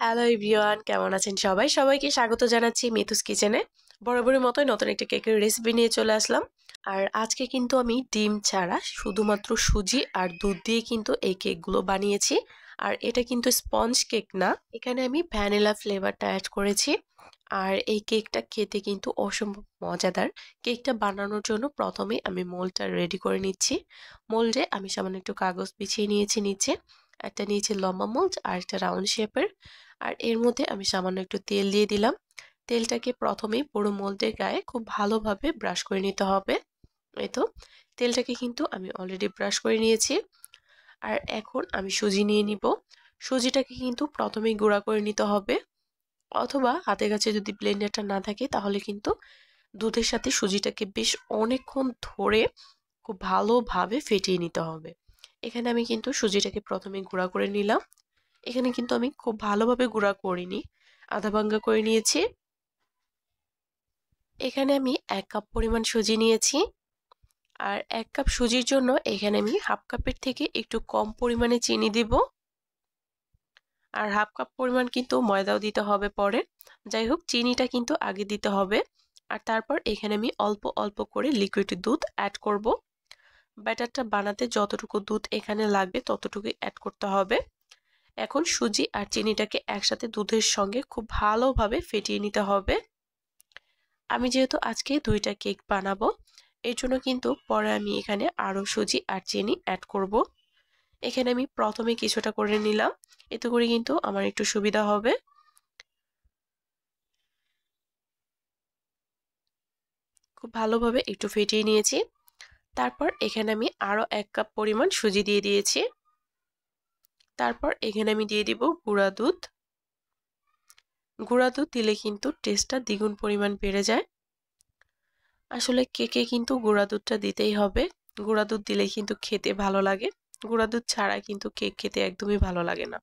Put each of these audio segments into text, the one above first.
Hello everyone, কেমন আছেন সবাই? সবাইকে স্বাগত জানাচ্ছি মিতুস কিচেনে। বরাবরের মতোই নতুন একটা কেকের রেসিপি নিয়ে চলে আসলাম। আর আজকে কিন্তু আমি ডিম ছাড়া শুধুমাত্র সুজি আর দুধ দিয়ে কিন্তু এই কেকগুলো বানিয়েছি। আর এটা কিন্তু স্পঞ্জ কেক না, এখানে আমি ভ্যানিলা ফ্লেভারটা অ্যাড করেছি। আর এই কেকটা খেতে কিন্তু অসম্ভব মজাদার। কেকটা বানানোর জন্য প্রথমে আমি মোল্ডটা রেডি করে নিচ্ছি। মোল্ডে আমি সামান্য একটু কাগজ বিছিয়ে নিয়েছি নিচে। একটা নিচে লম্বা মোল্ড আর একটা রাউন্ড শেপের। আর এর মধ্যে আমি সামান্য একটু তেল দিয়ে দিলাম। তেলটাকে প্রথমেই পুরো মোল্ডের গায়ে খুব ভালোভাবে ব্রাশ করে নিতে হবে। এই তো তেলটাকে কিন্তু আমি অলরেডি ব্রাশ করে নিয়েছি। আর এখন আমি সুজি নিয়ে নিব। সুজিটাকে কিন্তু প্রথমেই গুঁড়া করে নিতে হবে, অথবা হাতের কাছে যদি ব্লেন্ডারটা না থাকে তাহলে কিন্তু দুধের সাথে সুজিটাকে বেশ অনেকক্ষণ ধরে খুব ভালোভাবে ফেটিয়ে নিতে হবে। এখানে আমি কিন্তু সুজিটাকে প্রথমে গুঁড়া করে নিলাম। এখানে কিন্তু আমি খুব ভালোভাবে গুঁড়া করিনি, আধা ভাঙ্গা করে নিয়েছি। এখানে আমি 1 কাপ পরিমাণ সুজি নিয়েছি। আর 1 কাপ সুজির জন্য এখানে আমি হাফ কাপের থেকে একটু কম পরিমাণে চিনি দিব। আর হাফ কাপ পরিমাণ কিন্তু ময়দাও দিতে হবে পরে। যাই হোক, চিনিটা কিন্তু আগে দিতে হবে। আর তারপর এখানে আমি অল্প অল্প করে লিকুইড দুধ অ্যাড করব। ব্যাটারটা বানাতে যতটুকু দুধ এখানে লাগবে ততটুকুই অ্যাড করতে হবে। এখন সুজি আর চিনিটাকে একসাথে দুধের সঙ্গে খুব ভালোভাবে ফেটিয়ে নিতে হবে। আমি যেহেতু আজকে 2টা কেক বানাবো, এর জন্য কিন্তু পরে আমি এখানে আরো সুজি আর চিনি অ্যাড করব। এখানে আমি প্রথমে কিছুটা করে নিলাম, এতে করে কিন্তু আমার একটু সুবিধা হবে। খুব ভালোভাবে একটু ফেটিয়ে নিয়েছি। তারপর এখানে আমি আরো 1 কাপ পরিমাণ সুজি দিয়ে দিয়েছি। তারপর এখানে আমি দিয়ে দিব গুঁড়া দুধ। গুঁড়া দুধ দিলে কিন্তু টেস্টটা দ্বিগুণ পরিমাণ বেড়ে যায়। আসলে কেকে কিন্তু গুঁড়া দুধটা দিতেই হবে। গুঁড়া দুধ দিলে কিন্তু খেতে ভালো লাগে। গুঁড়া দুধ ছাড়া কিন্তু কেক খেতে একদমই ভালো লাগে না।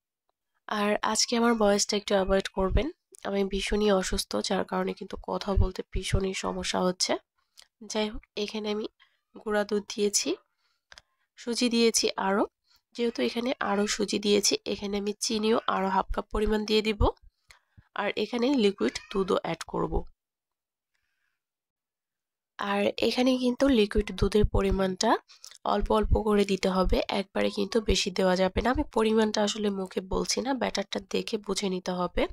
আর আজকে আমার ভয়েসটা একটু অ্যাভয়েড করবেন। আমি ভীষণই অসুস্থ, যার কারণে কিন্তু কথা বলতে ভীষণই সমস্যা হচ্ছে। যাই হোক, এখানে আমি গুঁড়া দুধ দিয়েছি, সুজি দিয়েছি আরো। যেহেতু এখানে আরো সুজি দিয়েছি, এখানে আমি চিনিও আরো হাফ কাপ পরিমাণ দিয়ে দিব। আর এখানে লিকুইড দুধও অ্যাড করব। আর এখানে কিন্তু লিকুইড দুধের পরিমাণটা অল্প অল্প করে দিতে হবে, একবারে কিন্তু বেশি দেওয়া যাবে না। আমি পরিমাণটা আসলে মুখে বলছি না, ব্যাটারটা দেখে বুঝে নিতে হবে।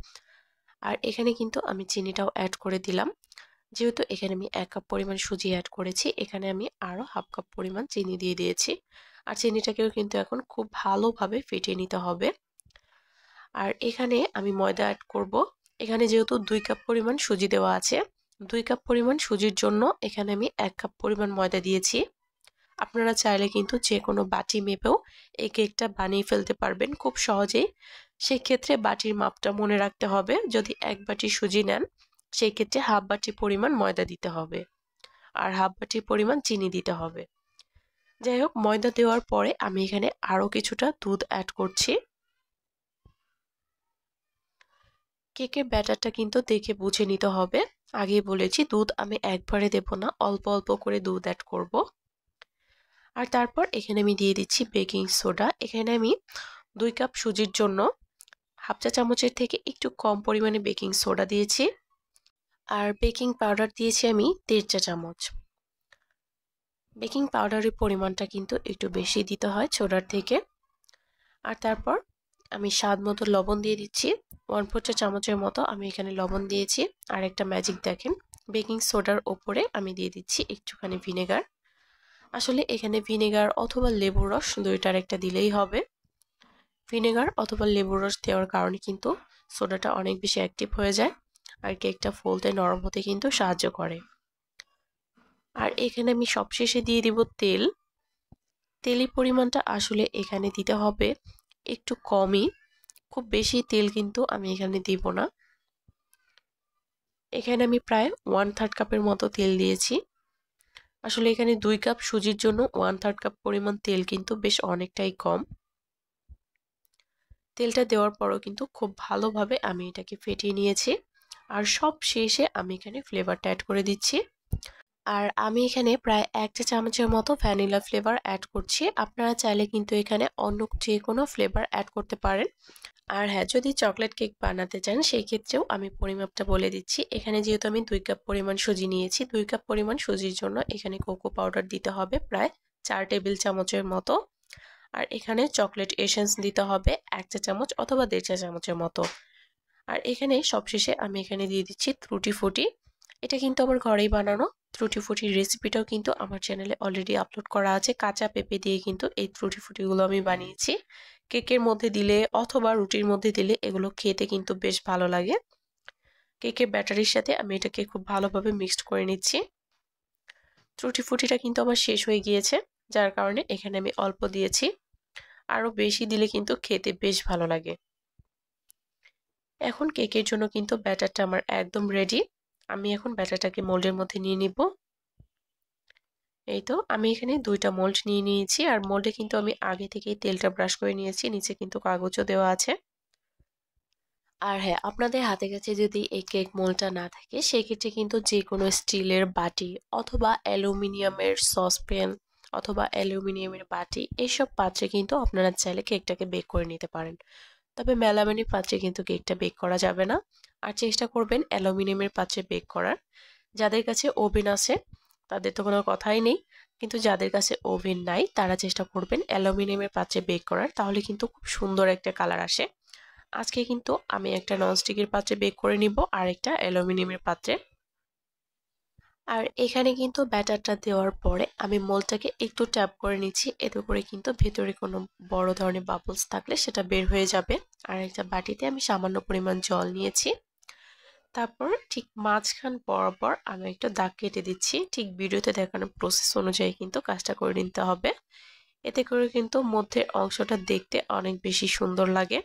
আর এখানে কিন্তু আমি চিনিটাও অ্যাড করে দিলাম। যেহেতু এখানে আমি 1 কাপ পরিমাণ সুজি অ্যাড করেছি, এখানে আমি আরো হাফ কাপ পরিমাণ চিনি দিয়ে দিয়েছি। আর চিনিটাকেও কিন্তু এখন খুব ভালোভাবে ফেটিয়ে নিতে হবে। আর এখানে আমি ময়দা অ্যাড করব। এখানে যেহেতু 2 কাপ পরিমাণ সুজি দেওয়া আছে, 2 কাপ পরিমাণ সুজির জন্য এখানে আমি 1 কাপ পরিমাণ ময়দা দিয়েছি। আপনারা চাইলে কিন্তু যে কোনো বাটি মেপেও এই কেকটা বানিয়ে ফেলতে পারবেন খুব সহজেই। সেক্ষেত্রে বাটির মাপটা মনে রাখতে হবে। যদি 1 বাটি সুজি নেন, সেই ক্ষেত্রে হাফ বাটি পরিমাণ ময়দা দিতে হবে, আর হাফ বাটি পরিমাণ চিনি দিতে হবে। যাই হোক, ময়দা দেওয়ার পরে আমি এখানে আরো কিছুটা দুধ অ্যাড করছি। কেকের ব্যাটারটা কিন্তু দেখে বুঝে নিতে হবে। আগেই বলেছি, দুধ আমি একবারে দেব না, অল্প অল্প করে দুধ অ্যাড করব। আর তারপর এখানে আমি দিয়ে দিচ্ছি বেকিং সোডা। এখানে আমি 2 কাপ সুজির জন্য হাফ চা চামচের থেকে একটু কম পরিমাণে বেকিং সোডা দিয়েছি। আর বেকিং পাউডার দিয়েছি আমি 1.5 চা চামচ। বেকিং পাউডারের পরিমাণটা কিন্তু একটু বেশি দিতে হয় সোডার থেকে। আর তারপর আমি স্বাদ মতো লবণ দিয়ে দিচ্ছি। 1/4 চা চামচের মতো আমি এখানে লবণ দিয়েছি। আর একটা ম্যাজিক দেখেন, বেকিং সোডার ওপরে আমি দিয়ে দিচ্ছি একটুখানি ভিনেগার। আসলে এখানে ভিনেগার অথবা লেবুর রস দুইটার একটা দিলেই হবে। ভিনেগার অথবা লেবুর রস দেওয়ার কারণে কিন্তু সোডাটা অনেক বেশি অ্যাক্টিভ হয়ে যায়, আর কেকটা ফুলতে নরম হতে কিন্তু সাহায্য করে। আর এখানে আমি সবশেষে দিয়ে দিব তেল। তেলের পরিমাণটা আসলে এখানে দিতে হবে একটু কমই, খুব বেশি তেল কিন্তু আমি এখানে দিব না। এখানে আমি প্রায় 1/3 কাপের মতো তেল দিয়েছি। আসলে এখানে 2 কাপ সুজির জন্য 1/3 কাপ পরিমাণ তেল কিন্তু বেশ অনেকটাই কম। তেলটা দেওয়ার পরও কিন্তু খুব ভালোভাবে আমি এটাকে ফেটিয়ে নিয়েছি। আর সব শেষে আমি এখানে ফ্লেভারটা অ্যাড করে দিচ্ছি। আর আমি এখানে প্রায় 1 চা চামচের মতো ভ্যানিলা ফ্লেভার অ্যাড করছি। আপনারা চাইলে কিন্তু এখানে অন্য যে কোনো ফ্লেভার অ্যাড করতে পারেন। আর হ্যাঁ, যদি চকলেট কেক বানাতে চান সেই ক্ষেত্রেও আমি পরিমাপটা বলে দিচ্ছি। এখানে যেহেতু আমি 2 কাপ পরিমাণ সুজি নিয়েছি, 2 কাপ পরিমাণ সুজির জন্য এখানে কোকো পাউডার দিতে হবে প্রায় 4 টেবিল চামচের মতো। আর এখানে চকলেট এসেন্স দিতে হবে 1 চা চামচ অথবা 1.5 চা চামচের মতো। আর এখানে সবশেষে আমি এখানে দিয়ে দিচ্ছি ত্রুটি ফুটি। এটা কিন্তু আমার ঘরেই বানানো। ত্রুটি ফুটির রেসিপিটাও কিন্তু আমার চ্যানেলে অলরেডি আপলোড করা আছে। কাঁচা পেঁপে দিয়ে কিন্তু এই ত্রুটি ফুটিগুলো আমি বানিয়েছি। কেকের মধ্যে দিলে অথবা রুটির মধ্যে দিলে এগুলো খেতে কিন্তু বেশ ভালো লাগে। কেকের ব্যাটারির সাথে আমি এটাকে খুব ভালোভাবে মিক্সড করে নিচ্ছি। ত্রুটি ফুটিটা কিন্তু আমার শেষ হয়ে গিয়েছে, যার কারণে এখানে আমি অল্প দিয়েছি। আরো বেশি দিলে কিন্তু খেতে বেশ ভালো লাগে। এখন কেকের জন্য কিন্তু ব্যাটারটা আমার একদম রেডি। আমি এখন ব্যাটারটাকে মোল্ডের মধ্যে নিয়ে নিব। এই তো আমি এখানে 2টা মোল্ড নিয়ে নিয়েছি। আর মোল্ডে কিন্তু আমি আগে থেকেই তেলটা ব্রাশ করে নিয়েছি, নিচে কিন্তু কাগজও দেওয়া আছে। আর হ্যাঁ, আপনাদের হাতে কাছে যদি এই কেক মোল্ডটা না থাকে সেক্ষেত্রে কিন্তু যে কোনো স্টিলের বাটি অথবা অ্যালুমিনিয়ামের সসপ্যান অথবা অ্যালুমিনিয়ামের বাটি এইসব পাত্রে কিন্তু আপনারা চাইলে কেকটাকে বেক করে নিতে পারেন। তবে মেলামাইনের পাত্রে কিন্তু কেকটা বেক করা যাবে না। আর চেষ্টা করবেন অ্যালুমিনিয়ামের পাত্রে বেক করার। যাদের কাছে ওভেন আছে তাদের তো কোনো কথাই নেই, কিন্তু যাদের কাছে ওভেন নাই তারা চেষ্টা করবেন অ্যালুমিনিয়ামের পাত্রে বেক করার, তাহলে কিন্তু খুব সুন্দর একটা কালার আসে। আজকে কিন্তু আমি একটা ননস্টিকের পাত্রে বেক করে নিব আর একটা অ্যালুমিনিয়ামের পাত্রে। আর এখানে কিন্তু ব্যাটারটা দেওয়ার পরে আমি মোল্ডটাকে একটু ট্যাপ করে নিচ্ছি, এতে করে কিন্তু ভেতরে কোনো বড় ধরনের বাবলস থাকলে সেটা বের হয়ে যাবে। আর একটা বাটিতে আমি সামান্য পরিমাণ জল নিয়েছি। তারপর ঠিক মাঝখান বরাবর আমি একটা দাগ কেটে দিচ্ছি। ঠিক ভিডিওতে দেখানো প্রসেস অনুযায়ী কিন্তু কাজটা করে নিতে হবে। এতে করে কিন্তু মধ্যের অংশটা দেখতে অনেক বেশি সুন্দর লাগে।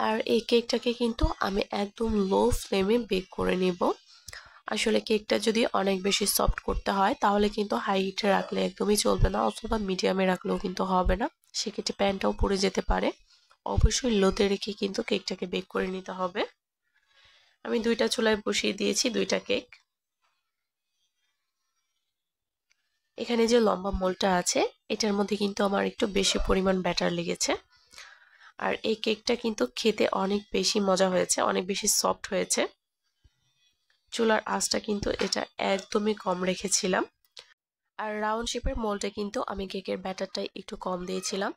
আর এই কেকটাকে কিন্তু আমি একদম লো ফ্লেমে বেক করে নিব। আসলে কেকটা যদি অনেক বেশি সফট করতে হয় তাহলে কিন্তু হাই হিটে রাখলে একদমই চলবে না, অথবা মিডিয়ামে রাখলেও কিন্তু হবে না, সেক্ষেত্রে প্যানটাও পুড়ে যেতে পারে। অবশ্যই লোতে রেখে কিন্তু কেকটাকে বেক করে নিতে হবে। আমি 2টা চুলায় বসিয়ে দিয়েছি 2টা কেক। এখানে যে লম্বা মোলটা আছে এটার মধ্যে কিন্তু আমার একটু বেশি পরিমাণ ব্যাটার লেগেছে। আর এই কেকটা কিন্তু খেতে অনেক বেশি মজা হয়েছে, অনেক বেশি সফট হয়েছে। চুলার আঁচটা কিন্তু এটা একদমই কম রেখেছিলাম। আর রাউন্ড শেপের মোল্ডে কিন্তু আমি কেকের ব্যাটারটাই একটু কম দিয়েছিলাম।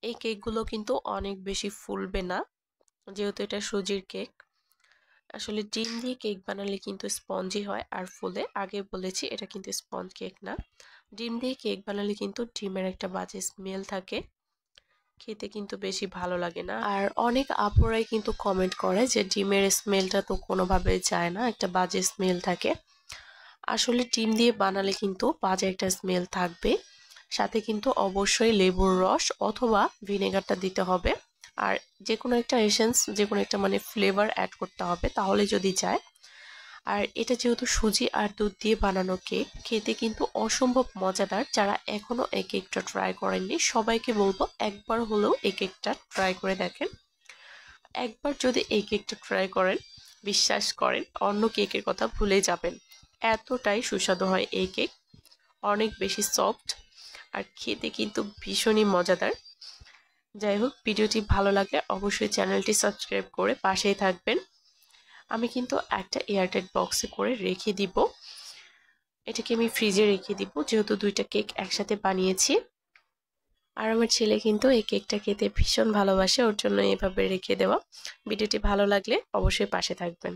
এই কেকগুলো কিন্তু অনেক বেশি ফুলবে না, যেহেতু এটা সুজির কেক। আসলে ডিম দিয়ে কেক বানালে কিন্তু স্পঞ্জি হয় আর ফুলে। আগে বলেছি এটা কিন্তু স্পঞ্জ কেক না। ডিম দিয়ে কেক বানালে কিন্তু ডিমের একটা বাজে স্মেল থাকে, খেতে কিন্তু বেশি ভালো লাগে না। আর অনেক আপুরাই কিন্তু কমেন্ট করে যে ডিমের স্মেলটা তো কোনোভাবে যায় না, একটা বাজে স্মেল থাকে। আসলে ডিম দিয়ে বানালে কিন্তু বাজে একটা স্মেল থাকবে, সাথে কিন্তু অবশ্যই লেবুর রস অথবা ভিনেগারটা দিতে হবে। আর যে কোনো একটা এসেন্স, যে কোনো একটা মানে ফ্লেভার অ্যাড করতে হবে, তাহলে যদি যায়। আর এটা যেহেতু সুজি আর দুধ দিয়ে বানানো কেক, খেতে কিন্তু অসম্ভব মজাদার। যারা এখনো এই কেকটা ট্রাই করেননি সবাইকে বলবো একবার হলেও এই কেকটা ট্রাই করে দেখেন। একবার যদি এই কেকটা ট্রাই করেন বিশ্বাস করেন অন্য কেকের কথা ভুলে যাবেন, এতটাই সুস্বাদু হয় এই কেক। অনেক বেশি সফট আর খেতে কিন্তু ভীষণই মজাদার। যাই হোক, ভিডিওটি ভালো লাগলে অবশ্যই চ্যানেলটি সাবস্ক্রাইব করে পাশেই থাকবেন। আমি কিন্তু একটা এয়ারটাইট বক্সে করে রেখে দিব, এটাকে আমি ফ্রিজে রেখে দিব যেহেতু 2টা কেক একসাথে বানিয়েছি। আর আমার ছেলে কিন্তু এই কেকটা খেতে ভীষণ ভালোবাসে, ওর জন্য এভাবে রেখে দেওয়া। ভিডিওটি ভালো লাগলে অবশ্যই পাশে থাকবেন।